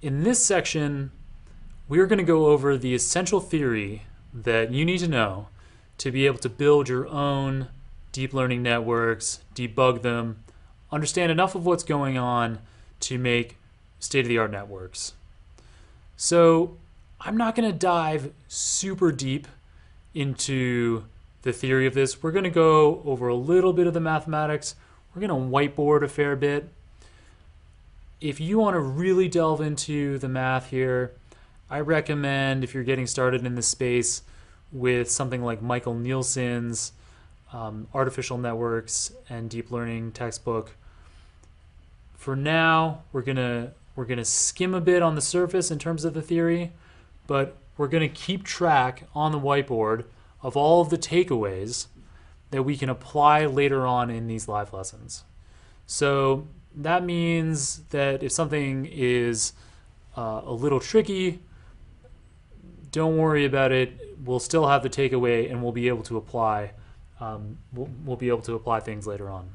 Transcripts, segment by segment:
In this section, we're going to go over the essential theory that you need to know to be able to build your own deep learning networks, debug them, understand enough of what's going on to make state-of-the-art networks. So I'm not going to dive super deep into the theory of this. We're going to go over a little bit of the mathematics. We're going to whiteboard a fair bit. If you want to really delve into the math here, I recommend, if you're getting started in this space, with something like Michael Nielsen's Artificial Networks and Deep Learning textbook. For now, we're gonna skim a bit on the surface in terms of the theory, but we're gonna keep track on the whiteboard of all of the takeaways that we can apply later on in these live lessons. So that means that if something is a little tricky, don't worry about it. We'll still have the takeaway, and we'll be able to apply. We'll be able to apply things later on.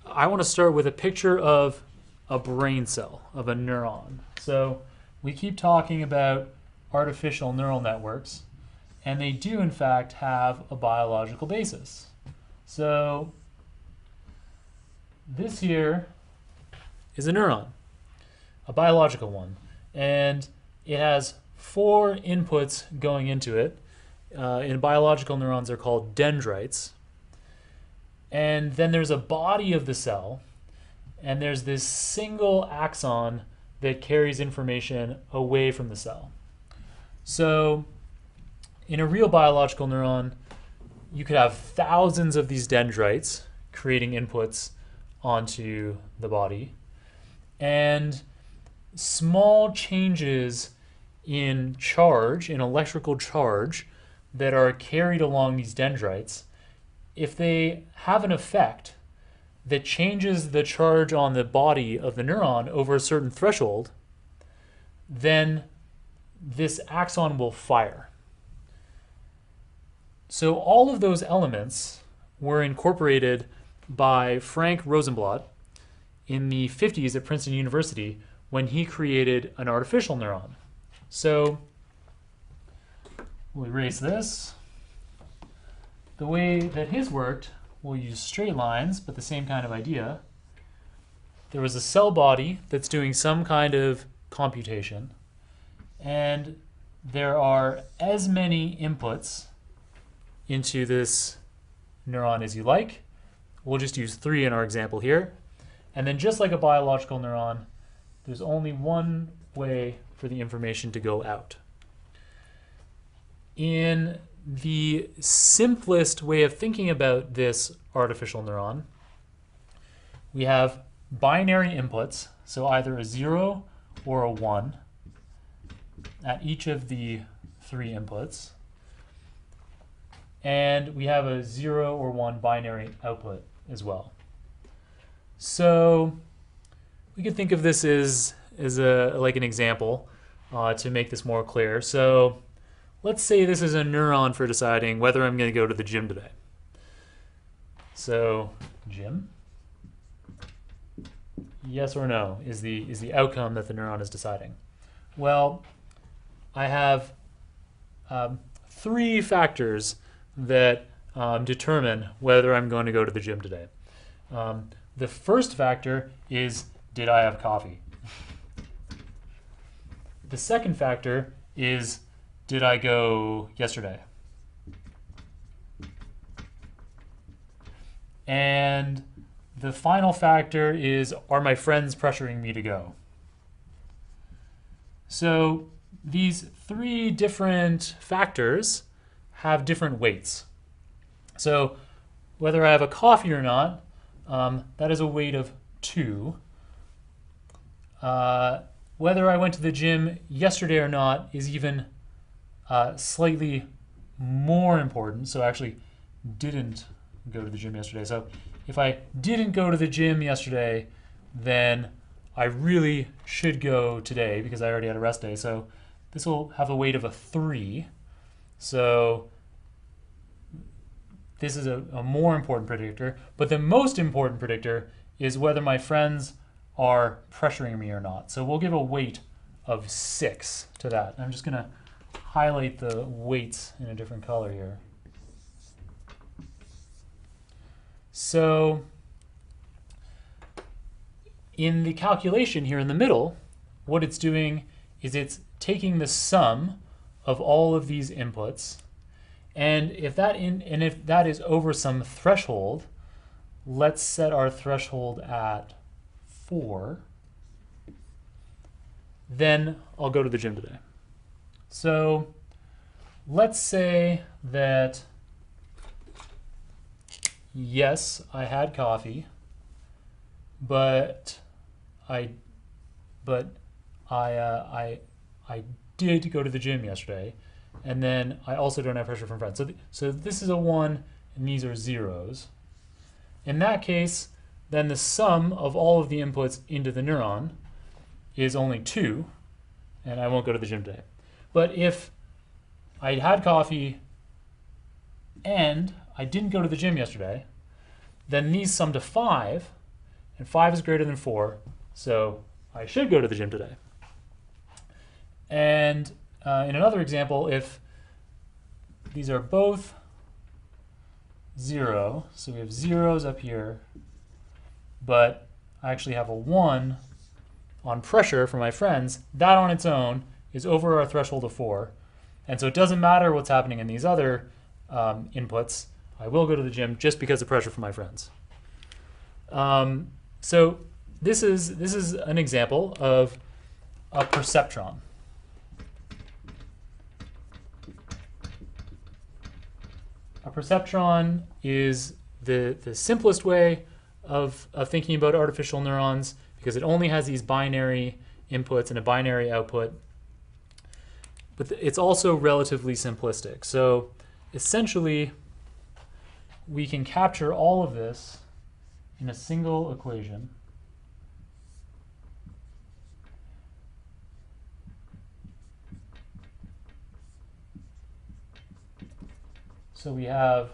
I want to start with a picture of a brain cell, of a neuron. So we keep talking about artificial neural networks, and they do in fact have a biological basis. So this here is a neuron, a biological one, and it has 4 inputs going into it. In biological neurons, they're called dendrites. And then there's a body of the cell, and there's this single axon that carries information away from the cell. So in a real biological neuron, you could have thousands of these dendrites creating inputs onto the body. And small changes in charge, in electrical charge, that are carried along these dendrites, if they have an effect that changes the charge on the body of the neuron over a certain threshold, then this axon will fire. So all of those elements were incorporated by Frank Rosenblatt in the 50s at Princeton University when he created an artificial neuron. So we'll erase this. The way that his worked, we'll use straight lines, but the same kind of idea. There was a cell body that's doing some kind of computation, and there are as many inputs into this neuron as you like. We'll just use 3 in our example here. And then just like a biological neuron, there's only one way for the information to go out. In the simplest way of thinking about this artificial neuron, we have binary inputs, so either a 0 or a 1 at each of the 3 inputs. And we have a 0 or 1 binary output as well. So we could think of this as like an example to make this more clear. So let's say this is a neuron for deciding whether I'm going to go to the gym today. So gym, yes or no, is the outcome that the neuron is deciding. Well, I have 3 factors that determine whether I'm going to go to the gym today. The first factor is, did I have coffee? The second factor is, did I go yesterday? And the final factor is, are my friends pressuring me to go? So these 3 different factors have different weights. So whether I have a coffee or not, that is a weight of 2. Whether I went to the gym yesterday or not is even slightly more important. So I actually didn't go to the gym yesterday. So if I didn't go to the gym yesterday, then I really should go today because I already had a rest day. So this will have a weight of a 3. So this is a more important predictor. But the most important predictor is whether my friends are pressuring me or not. So we'll give a weight of 6 to that. I'm just going to highlight the weights in a different color here. So in the calculation here in the middle, what it's doing is it's taking the sum of all of these inputs, and if that is over some threshold, let's set our threshold at 4, then I'll go to the gym today. So let's say that yes, I had coffee, but I did go to the gym yesterday, and then I also don't have pressure from friends. So this is a 1, and these are zeros. In that case, then the sum of all of the inputs into the neuron is only 2, and I won't go to the gym today. But if I had coffee and I didn't go to the gym yesterday, then these sum to 5, and 5 is greater than 4, so I should go to the gym today. And in another example, if these are both 0, so we have zeros up here, but I actually have a 1 on pressure for my friends, that on its own is over our threshold of 4. And so it doesn't matter what's happening in these other inputs. I will go to the gym just because of pressure from my friends. So this is an example of a perceptron. A perceptron is the simplest way of thinking about artificial neurons because it only has these binary inputs and a binary output. But it's also relatively simplistic. So essentially, we can capture all of this in a single equation. So we have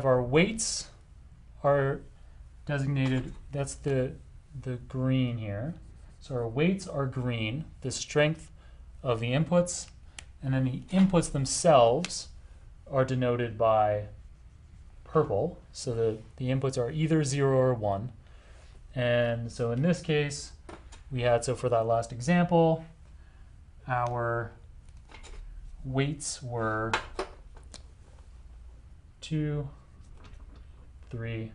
our weights are designated, that's the green here. So our weights are green, the strength of the inputs, and then the inputs themselves are denoted by purple. So the inputs are either 0 or 1. And so in this case, we had, so for that last example, our weights were 2, 3,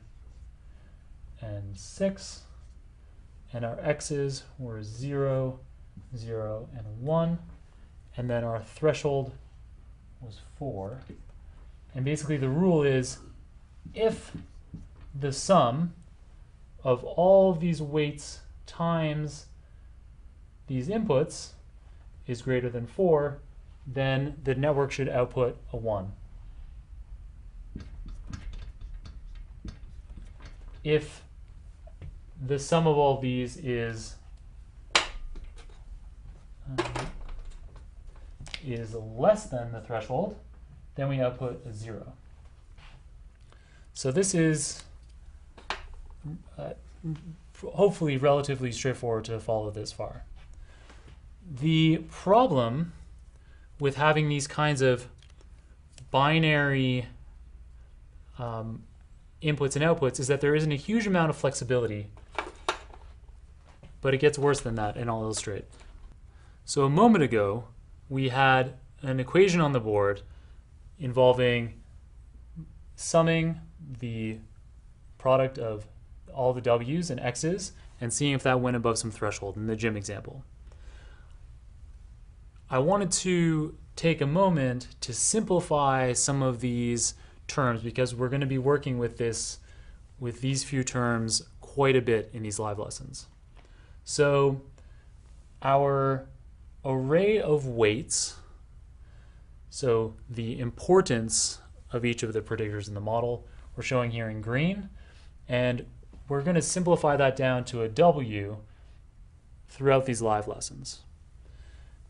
and 6. And our x's were 0, 0, and 1. And then our threshold was 4. And basically the rule is if the sum of all these weights times these inputs is greater than 4, then the network should output a 1. If the sum of all these is less than the threshold, then we output a 0. So this is hopefully relatively straightforward to follow this far. The problem with having these kinds of binary inputs and outputs is that there isn't a huge amount of flexibility, but it gets worse than that, and I'll illustrate. So a moment ago, we had an equation on the board involving summing the product of all the w's and x's and seeing if that went above some threshold in the gym example. I wanted to take a moment to simplify some of these terms because we're going to be working with these few terms quite a bit in these live lessons. So our array of weights, so the importance of each of the predictors in the model, we're showing here in green, and we're going to simplify that down to a W throughout these live lessons.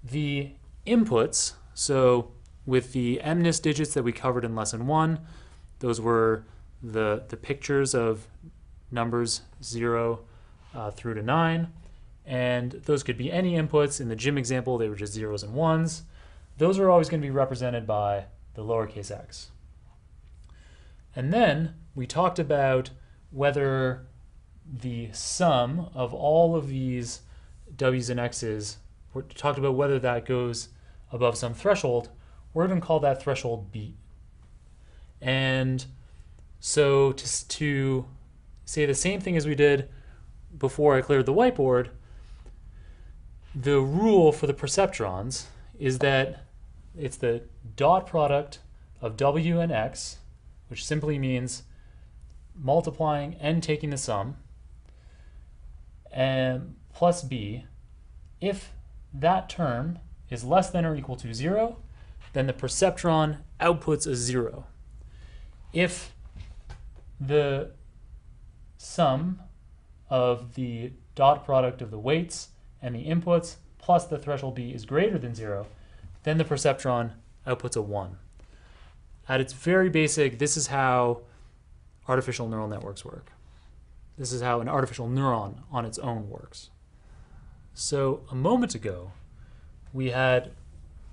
The inputs, so with the MNIST digits that we covered in lesson 1, those were the pictures of numbers 0 through to 9. And those could be any inputs. In the gym example, they were just zeros and ones. Those are always going to be represented by the lowercase x. And then we talked about whether the sum of all of these w's and x's, we talked about whether that goes above some threshold. We're going to call that threshold b. And so to say the same thing as we did before I cleared the whiteboard, the rule for the perceptrons is that it's the dot product of w and x, which simply means multiplying and taking the sum, and plus b. If that term is less than or equal to 0, then the perceptron outputs a 0. If the sum of the dot product of the weights and the inputs plus the threshold b is greater than 0, then the perceptron outputs a 1. At its very basic, this is how artificial neural networks work. This is how an artificial neuron on its own works. So a moment ago, we had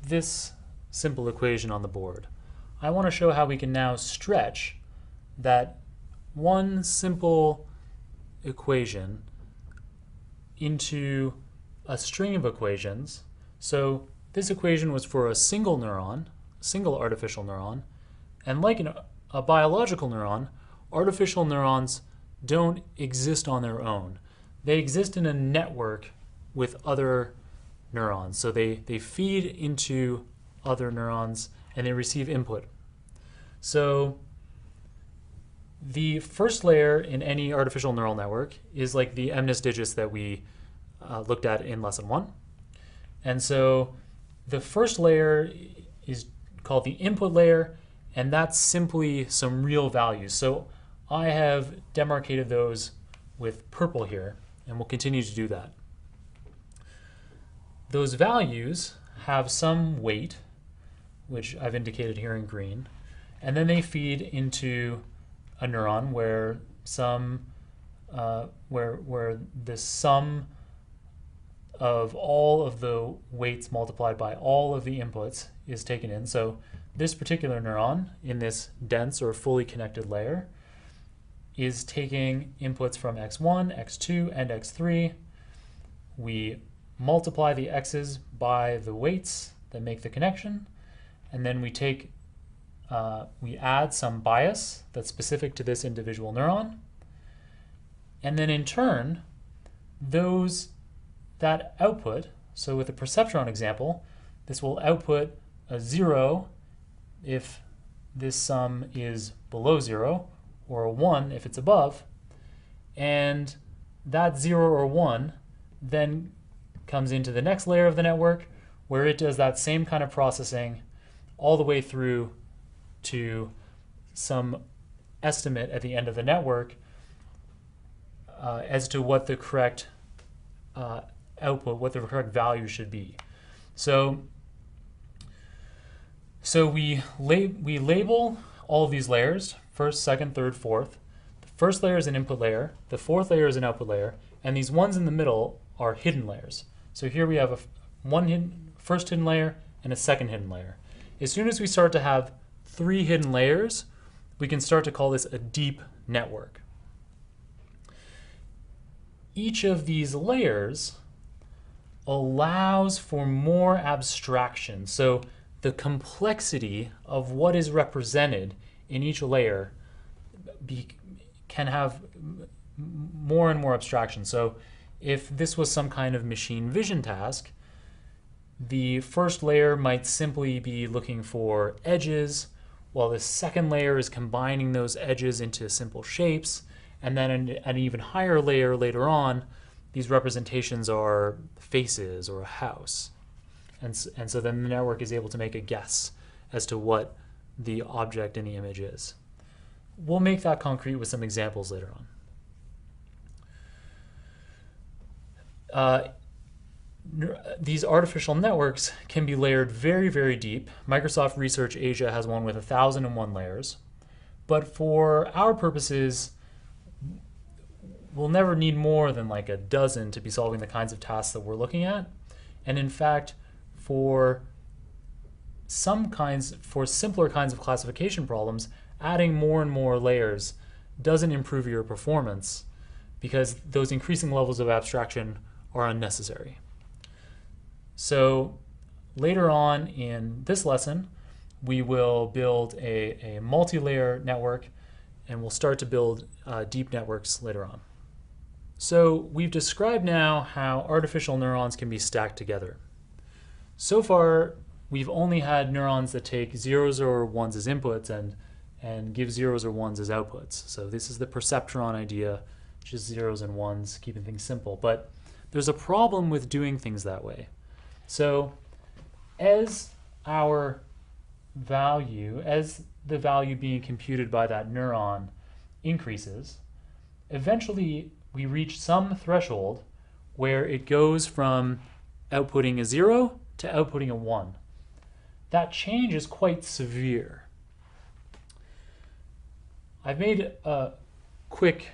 this simple equation on the board. I want to show how we can now stretch that one simple equation into a string of equations. So this equation was for a single neuron, single artificial neuron, and like a biological neuron, artificial neurons don't exist on their own. They exist in a network with other neurons. So they feed into other neurons and they receive input. So the first layer in any artificial neural network is like the MNIST digits that we looked at in lesson 1. And so the first layer is called the input layer, and that's simply some real values. So I have demarcated those with purple here, and we'll continue to do that. Those values have some weight, which I've indicated here in green, and then they feed into a neuron where where the sum of all of the weights multiplied by all of the inputs is taken in. So this particular neuron in this dense or fully connected layer is taking inputs from x1, x2, and x3. We multiply the x's by the weights that make the connection, and then we take we add some bias that's specific to this individual neuron, and then in turn that output, so with the perceptron example, this will output a 0 if this sum is below 0, or a 1 if it's above, and that 0 or 1 then comes into the next layer of the network where it does that same kind of processing all the way through to some estimate at the end of the network as to what the correct output, what the correct value should be. So we label all of these layers, first, second, third, fourth. The first layer is an input layer, the fourth layer is an output layer, and these ones in the middle are hidden layers. So here we have first hidden layer and a second hidden layer. As soon as we start to have 3 hidden layers, we can start to call this a deep network. Each of these layers allows for more abstraction. So the complexity of what is represented in each layer can have more and more abstraction. So if this was some kind of machine vision task, the first layer might simply be looking for edges, while the second layer is combining those edges into simple shapes, and then an even higher layer later on, these representations are faces or a house. And so then the network is able to make a guess as to what the object in the image is. We'll make that concrete with some examples later on. These artificial networks can be layered very, very deep. Microsoft Research Asia has one with 1,001 layers. But for our purposes, we'll never need more than like a dozen to be solving the kinds of tasks that we're looking at. And in fact, for simpler kinds of classification problems, adding more and more layers doesn't improve your performance because those increasing levels of abstraction are unnecessary. So later on in this lesson, we will build a multi-layer network, and we'll start to build deep networks later on. So we've described now how artificial neurons can be stacked together. So far, we've only had neurons that take zeros or ones as inputs and give zeros or ones as outputs. So this is the perceptron idea, just zeros and ones, keeping things simple. But there's a problem with doing things that way. So as the value being computed by that neuron increases, eventually we reach some threshold where it goes from outputting a 0 to outputting a 1. That change is quite severe. I've made a quick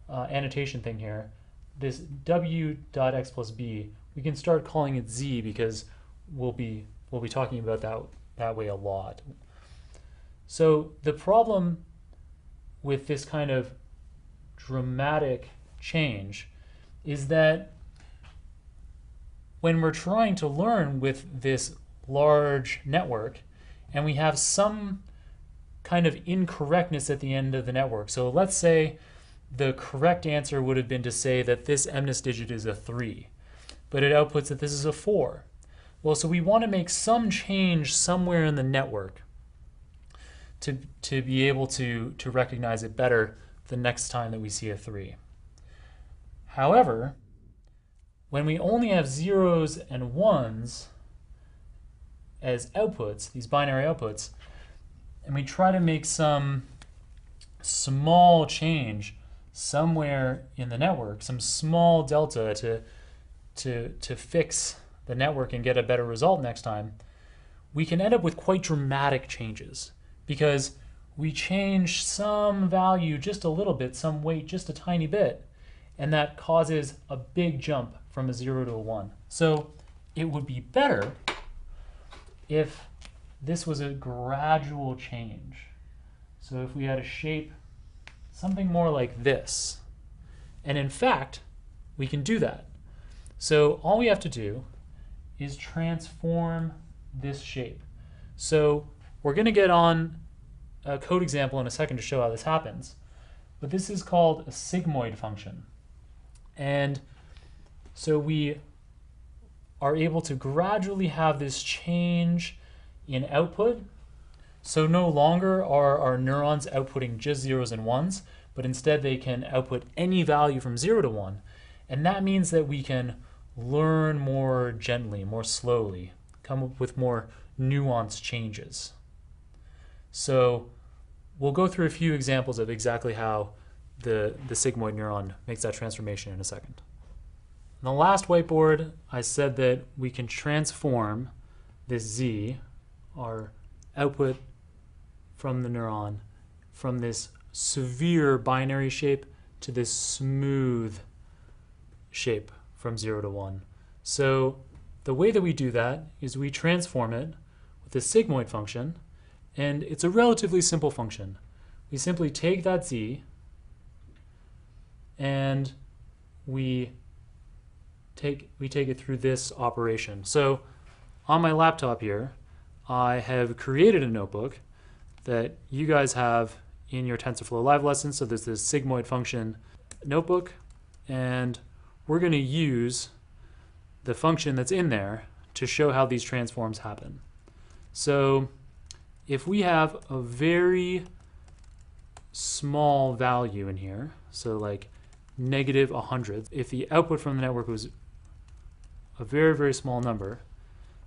annotation thing here. This w.x plus b, we can start calling it z because we'll be talking about that way a lot. So the problem with this kind of dramatic change is that when we're trying to learn with this large network and we have some kind of incorrectness at the end of the network. So let's say the correct answer would have been to say that this MNIST digit is a 3, but it outputs that this is a 4. Well, so we want to make some change somewhere in the network to be able to recognize it better the next time that we see a 3. However, when we only have zeros and ones as outputs, these binary outputs, and we try to make some small change somewhere in the network, some small delta to fix the network and get a better result next time, we can end up with quite dramatic changes because we change some value just a little bit, some weight just a tiny bit, and that causes a big jump from a 0 to a 1. So it would be better if this was a gradual change. So if we had a shape something more like this, and in fact, we can do that. So all we have to do is transform this shape. So we're going to get on a code example in a second to show how this happens. But this is called a sigmoid function. And so we are able to gradually have this change in output. So no longer are our neurons outputting just zeros and ones, but instead they can output any value from 0 to 1. And that means that we can learn more gently, more slowly, come up with more nuanced changes. So we'll go through a few examples of exactly how the sigmoid neuron makes that transformation in a second. On the last whiteboard, I said that we can transform this z, our output from the neuron, from this severe binary shape to this smooth shape from 0 to 1. So the way that we do that is we transform it with the sigmoid function, and it's a relatively simple function. We simply take that z and we take it through this operation. So on my laptop here, I have created a notebook that you guys have in your TensorFlow Live lesson. So there's this sigmoid function notebook, and we're going to use the function that's in there to show how these transforms happen. So if we have a very small value in here, so like negative 100, if the output from the network was a very, very small number,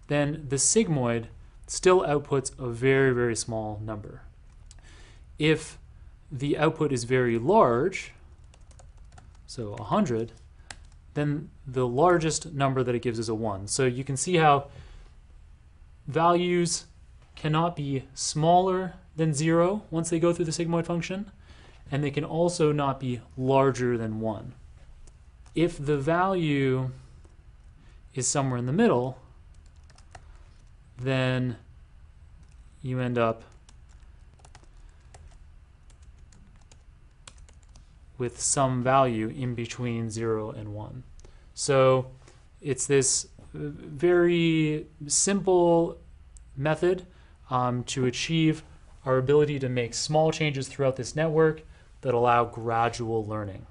then the sigmoid still outputs a very, very small number. If the output is very large, so 100, then the largest number that it gives is a 1. So you can see how values cannot be smaller than 0 once they go through the sigmoid function, and they can also not be larger than 1. if the value is somewhere in the middle, then you end up with some value in between 0 and 1. So it's this very simple method to achieve our ability to make small changes throughout this network that allow gradual learning.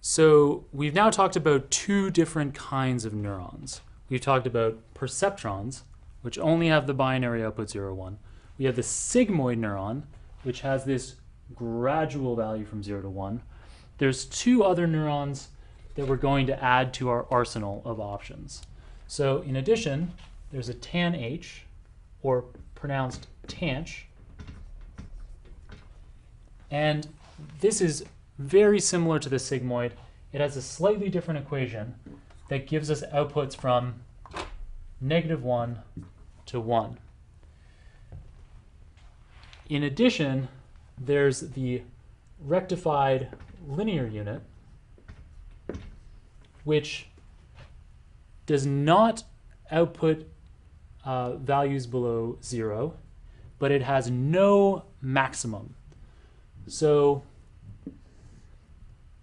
So we've now talked about two different kinds of neurons. We've talked about perceptrons, which only have the binary output 0, 1. We have the sigmoid neuron, which has this gradual value from 0 to 1. There's two other neurons that we're going to add to our arsenal of options. So in addition, there's a tan-H, or pronounced tanch. And this is very similar to the sigmoid. It has a slightly different equation that gives us outputs from -1 to 1. In addition, there's the rectified linear unit, which does not output values below 0, but it has no maximum. So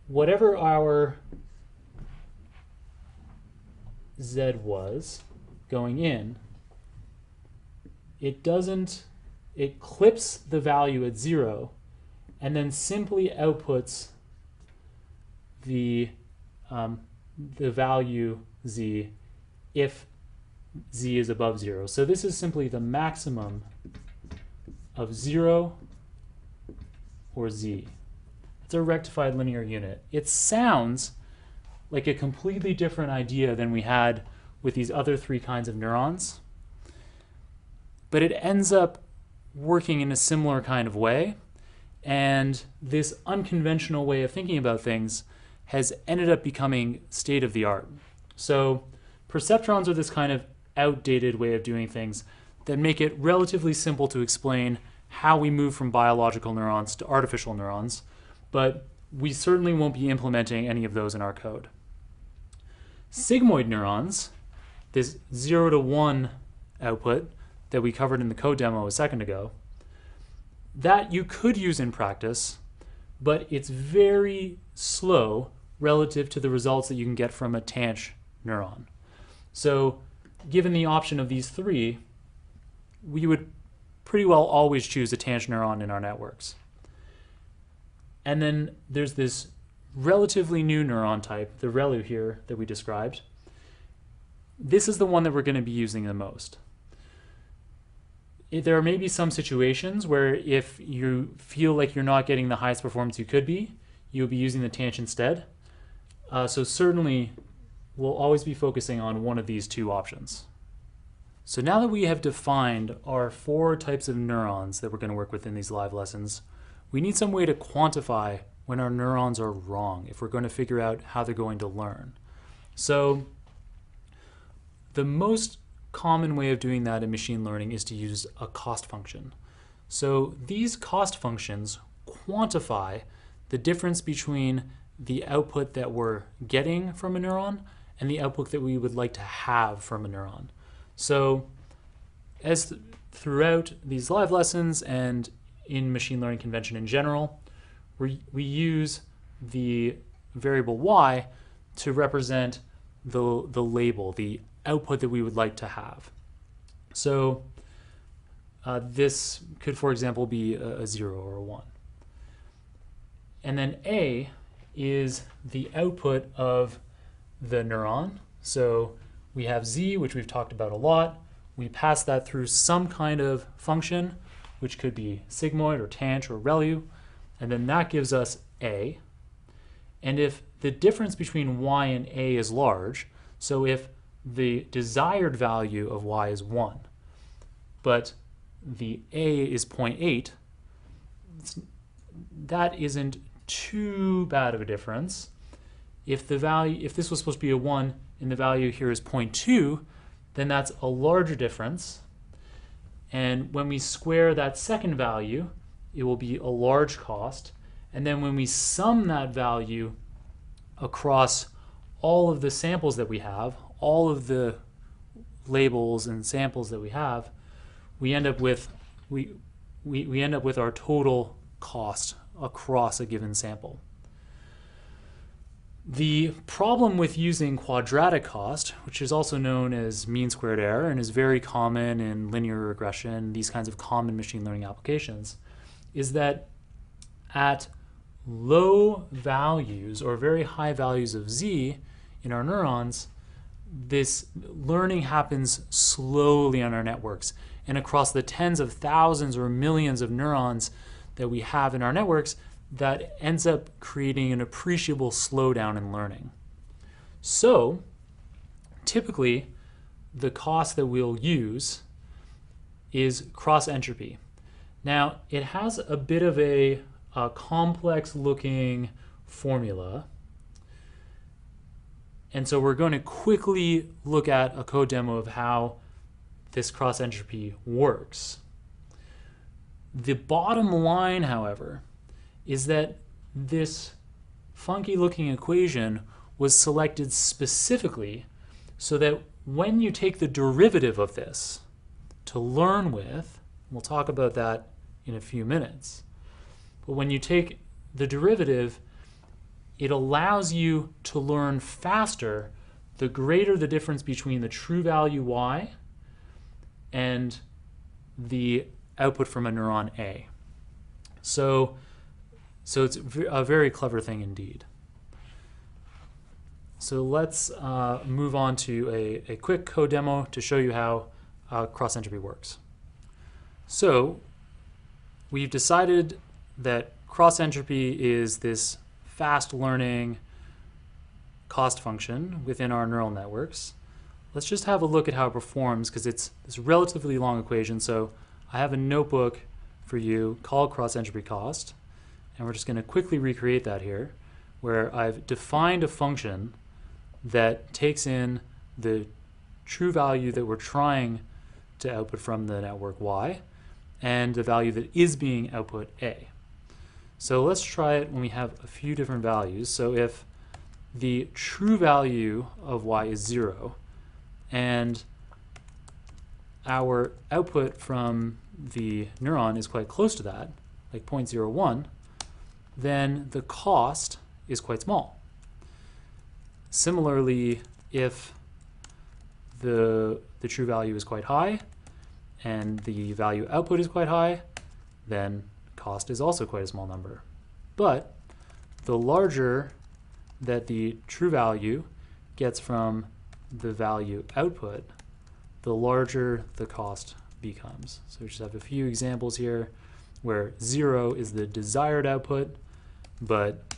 whatever our Z was going in, it clips the value at 0 and then simply outputs the value Z if Z is above 0. So this is simply the maximum of 0 or Z. It's a rectified linear unit. It sounds like a completely different idea than we had with these other three kinds of neurons, but it ends up working in a similar kind of way. And this unconventional way of thinking about things has ended up becoming state of the art. So perceptrons are this kind of outdated way of doing things that make it relatively simple to explain how we move from biological neurons to artificial neurons, but we certainly won't be implementing any of those in our code. Sigmoid neurons, this 0 to 1 output that we covered in the code demo a second ago, that you could use in practice, but it's very slow relative to the results that you can get from a tanch neuron. So given the option of these three, we would pretty well always choose a tanch neuron in our networks. And then there's this relatively new neuron type, the ReLU here that we described. This is the one that we're going to be using the most. There may be some situations where if you feel like you're not getting the highest performance you could be, you'll be using the tanch instead. So certainly we'll always be focusing on one of these two options. So now that we have defined our 4 types of neurons that we're going to work with in these live lessons, we need some way to quantify when our neurons are wrong if we're going to figure out how they're going to learn. So the most common way of doing that in machine learning is to use a cost function. So these cost functions quantify the difference between the output that we're getting from a neuron and the output that we would like to have from a neuron. So as throughout these live lessons and in machine learning convention in general, we use the variable y to represent the label, the output that we would like to have. So this could, for example, be a 0 or a 1. And then A is the output of the neuron. So we have Z, which we've talked about a lot. We pass that through some kind of function, which could be sigmoid or tanch or ReLU, and then that gives us A. And if the difference between y and A is large, so if the desired value of y is 1, but the A is 0.8, that isn't too bad of a difference. If this was supposed to be a 1 and the value here is 0.2, then that's a larger difference. And when we square that second value, it will be a large cost. And then when we sum that value across all of the samples that we have, all of the labels and samples that we have, we end up with we end up with our total cost across a given sample. The problem with using quadratic cost, which is also known as mean squared error and is very common in linear regression, these kinds of common machine learning applications, is that at low values or very high values of z in our neurons, this learning happens slowly on our networks. And across the tens of thousands or millions of neurons that we have in our networks, that ends up creating an appreciable slowdown in learning. So typically, the cost that we'll use is cross entropy. Now, it has a bit of a complex looking formula. And so we're going to quickly look at a code demo of how this cross entropy works. The bottom line, however, is that this funky looking equation was selected specifically so that when you take the derivative of this to learn with, we'll talk about that in a few minutes, but when you take the derivative, it allows you to learn faster the greater the difference between the true value y and the output from a neuron A. So it's a very clever thing indeed. So let's move on to a quick code demo to show you how cross entropy works. So we've decided that cross entropy is this fast learning cost function within our neural networks. Let's just have a look at how it performs, because it's this relatively long equation. So I have a notebook for you called cross entropy cost, and we're just going to quickly recreate that here, where I've defined a function that takes in the true value that we're trying to output from the network y and the value that is being output a. So let's try it when we have a few different values. So if the true value of y is 0 and our output from the neuron is quite close to that, like 0.01, then the cost is quite small. Similarly, if the true value is quite high and the value output is quite high, then cost is also quite a small number. But the larger that the true value gets from the value output, the larger the cost becomes. So we just have a few examples here where 0 is the desired output, but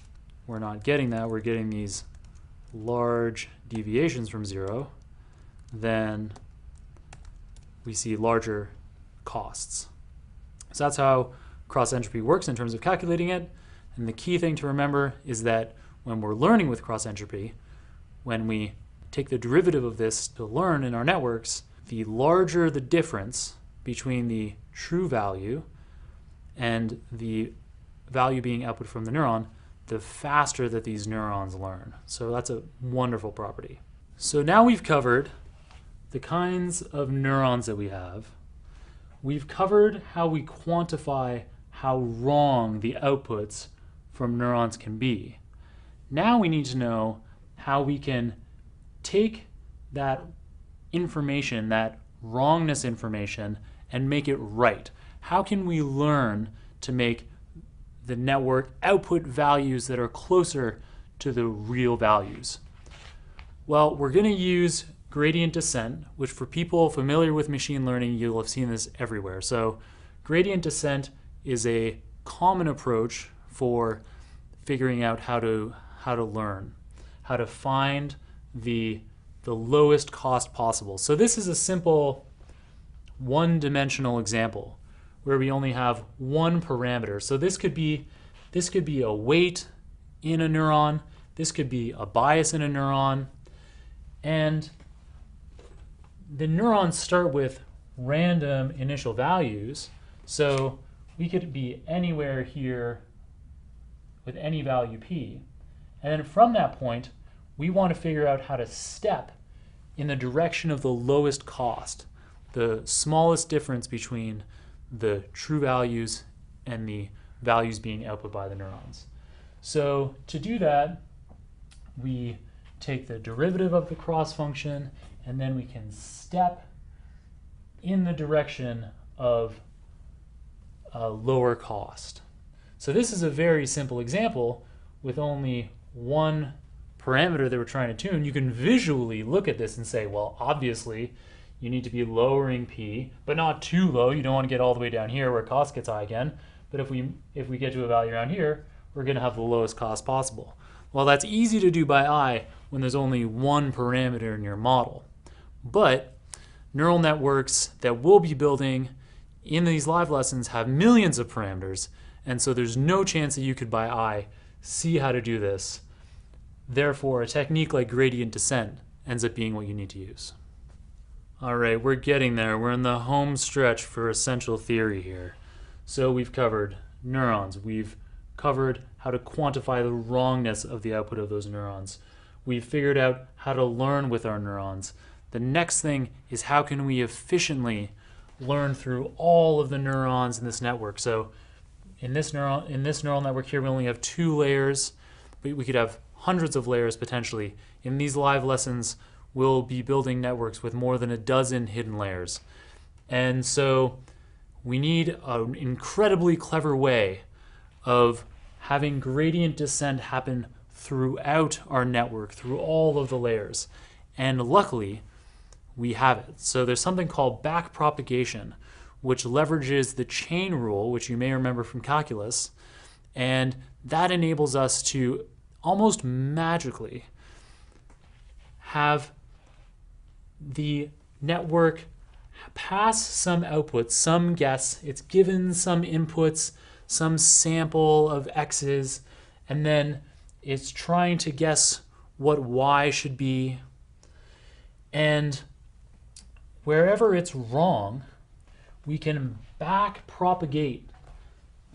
we're not getting that. We're getting these large deviations from 0. Then we see larger costs. So that's how cross entropy works in terms of calculating it. And the key thing to remember is that when we're learning with cross entropy, when we take the derivative of this to learn in our networks, the larger the difference between the true value and the value being output from the neuron, the faster that these neurons learn. So that's a wonderful property. So now we've covered the kinds of neurons that we have. We've covered how we quantify how wrong the outputs from neurons can be. Now we need to know how we can take that information, that wrongness information, and make it right. How can we learn to make the network output values that are closer to the real values? Well, we're going to use gradient descent, which for people familiar with machine learning, you'll have seen this everywhere. So gradient descent is a common approach for figuring out how to learn, how to find the lowest cost possible. So this is a simple one-dimensional example where we only have one parameter. So this could be a weight in a neuron, this could be a bias in a neuron, and the neurons start with random initial values. So we could be anywhere here with any value p. And then from that point, we want to figure out how to step in the direction of the lowest cost, the smallest difference between the true values and the values being output by the neurons. So to do that, we take the derivative of the cross function, and then we can step in the direction of a lower cost. So this is a very simple example with only one parameter that we're trying to tune. You can visually look at this and say, well, obviously you need to be lowering P, but not too low. You don't want to get all the way down here where cost gets high again. But if we get to a value around here, we're going to have the lowest cost possible. Well, that's easy to do by eye when there's only one parameter in your model. But neural networks that we'll be building in these live lessons have millions of parameters, and so there's no chance that you could by eye see how to do this. Therefore, a technique like gradient descent ends up being what you need to use. All right, we're getting there. We're in the home stretch for essential theory here. So we've covered neurons. We've covered how to quantify the wrongness of the output of those neurons. We've figured out how to learn with our neurons. The next thing is how can we efficiently learn through all of the neurons in this network. So in this neural network here, we only have 2 layers, but we could have hundreds of layers potentially. In these live lessons, we'll be building networks with more than a dozen hidden layers. And so we need an incredibly clever way of having gradient descent happen throughout our network, through all of the layers. And luckily, we have it. So there's something called backpropagation, which leverages the chain rule, which you may remember from calculus, and that enables us to almost magically have the network pass some outputs, some guess. It's given some inputs, some sample of x's, and then it's trying to guess what y should be. And wherever it's wrong, we can backpropagate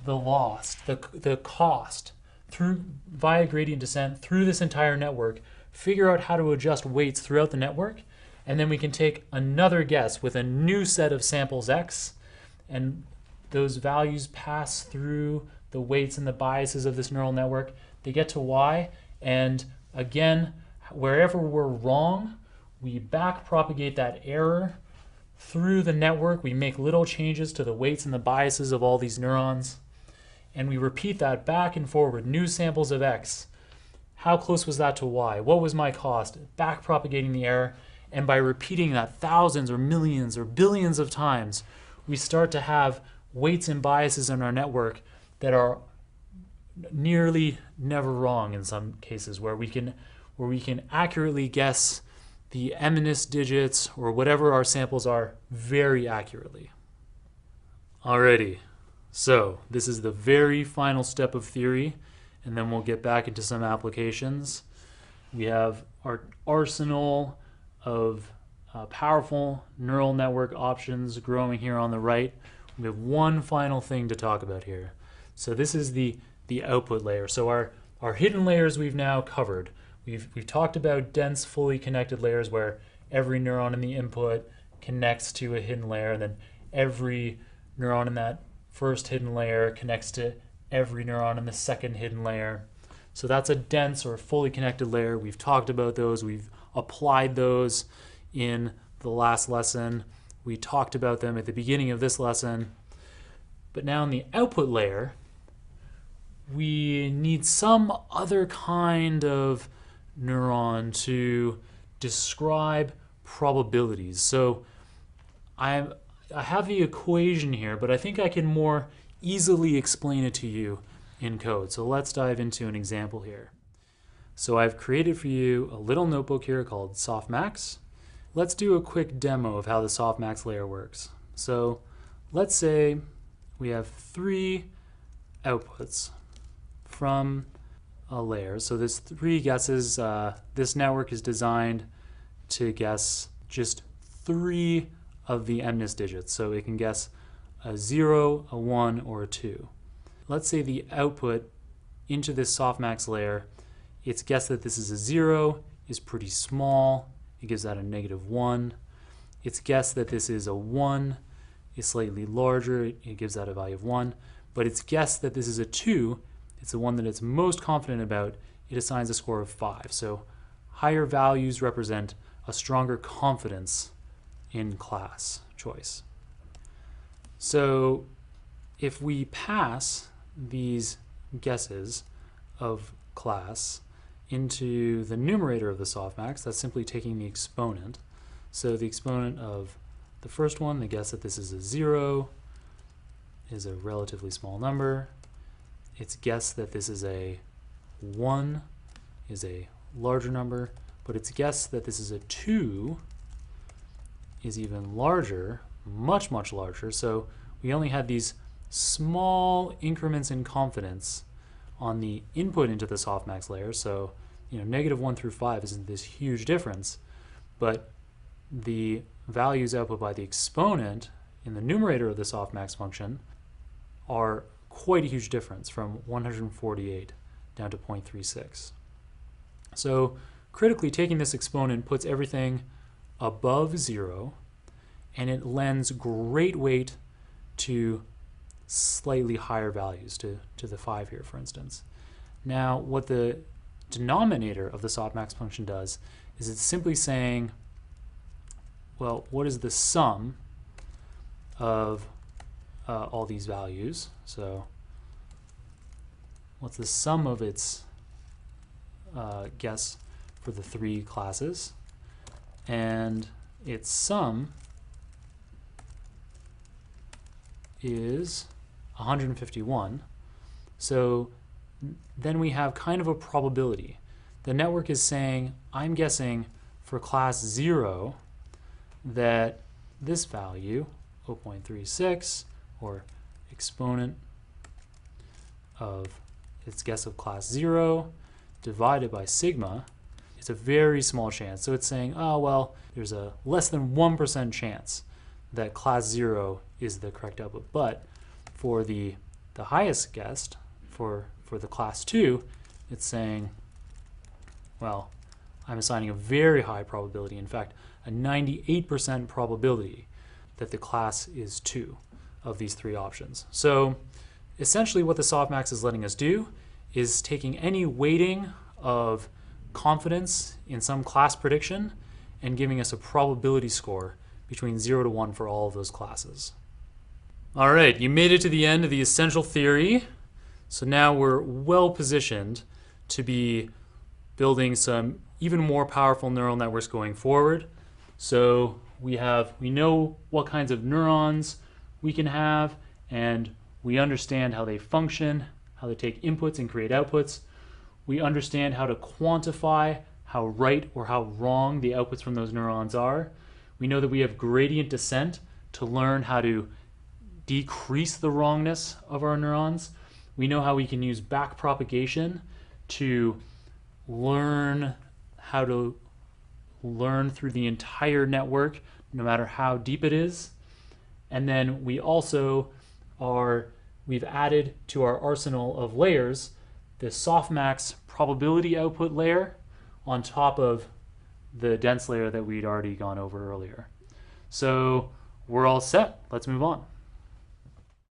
the loss, the cost, via gradient descent through this entire network, figure out how to adjust weights throughout the network, and then we can take another guess with a new set of samples x, and those values pass through the weights and the biases of this neural network. They get to y, and again, wherever we're wrong, we backpropagate that error through the network. We make little changes to the weights and the biases of all these neurons, and we repeat that back and forward, new samples of x. How close was that to y? What was my cost? Backpropagating the error, and by repeating that thousands or millions or billions of times, we start to have weights and biases in our network that are nearly never wrong in some cases, where we can accurately guess the MNIST digits or whatever our samples are very accurately. Alrighty, so this is the very final step of theory, and then we'll get back into some applications. We have our arsenal of powerful neural network options growing here on the right. We have one final thing to talk about here. So this is the output layer. So our hidden layers we've now covered. We've talked about dense, fully connected layers where every neuron in the input connects to a hidden layer, and then every neuron in that first hidden layer connects to every neuron in the second hidden layer. So that's a dense or fully connected layer. We've talked about those. We've applied those in the last lesson. We talked about them at the beginning of this lesson. But now in the output layer, we need some other kind of neuron to describe probabilities. So I have the equation here, but I think I can more easily explain it to you in code. So let's dive into an example here. So I've created for you a little notebook here called Softmax. Let's do a quick demo of how the Softmax layer works. So let's say we have 3 outputs from a layer. So there's 3 guesses. This network is designed to guess just 3 of the MNIST digits. So it can guess a 0, a 1, or a 2. Let's say the output into this softmax layer, it's guessed that this is a 0, is pretty small. It gives out a -1. Its guess that this is a 1 is slightly larger. It gives out a value of 1. But its guess that this is a 2, it's the one that it's most confident about, it assigns a score of 5. So higher values represent a stronger confidence in class choice. So if we pass these guesses of class into the numerator of the softmax, that's simply taking the exponent. So the exponent of the first one, the guess that this is a 0, is a relatively small number. Its guess that this is a 1 is a larger number, but its guess that this is a 2 is even larger, much, much larger. So we only had these small increments in confidence on the input into the softmax layer. So, -1 through 5 isn't this huge difference, but the values output by the exponent in the numerator of the softmax function are quite a huge difference, from 148 down to 0.36. So critically, taking this exponent puts everything above 0, and it lends great weight to slightly higher values, to the 5 here, for instance. Now, what the denominator of the softmax function does is it's simply saying, well, what is the sum of all these values? So what's the sum of its guess for the 3 classes? And its sum is 151. So then we have kind of a probability. The network is saying, I'm guessing for class 0 that this value, 0.36, or exponent of its guess of class 0 divided by sigma, is a very small chance. So it's saying, oh, well, there's a less than 1% chance that class 0 is the correct output. But for the highest guessed, for the class 2, it's saying, well, I'm assigning a very high probability, in fact, a 98% probability that the class is 2 of these 3 options. So essentially what the softmax is letting us do is taking any weighting of confidence in some class prediction and giving us a probability score between 0 to 1 for all of those classes. All right, you made it to the end of the essential theory. So now we're well positioned to be building some even more powerful neural networks going forward. So we know what kinds of neurons we can have, and we understand how they function, how they take inputs and create outputs. We understand how to quantify how right or how wrong the outputs from those neurons are. We know that we have gradient descent to learn how to decrease the wrongness of our neurons. We know how we can use backpropagation to learn how to learn through the entire network, no matter how deep it is. And then we also we've added to our arsenal of layers the softmax probability output layer on top of the dense layer that we'd already gone over earlier. So we're all set. Let's move on.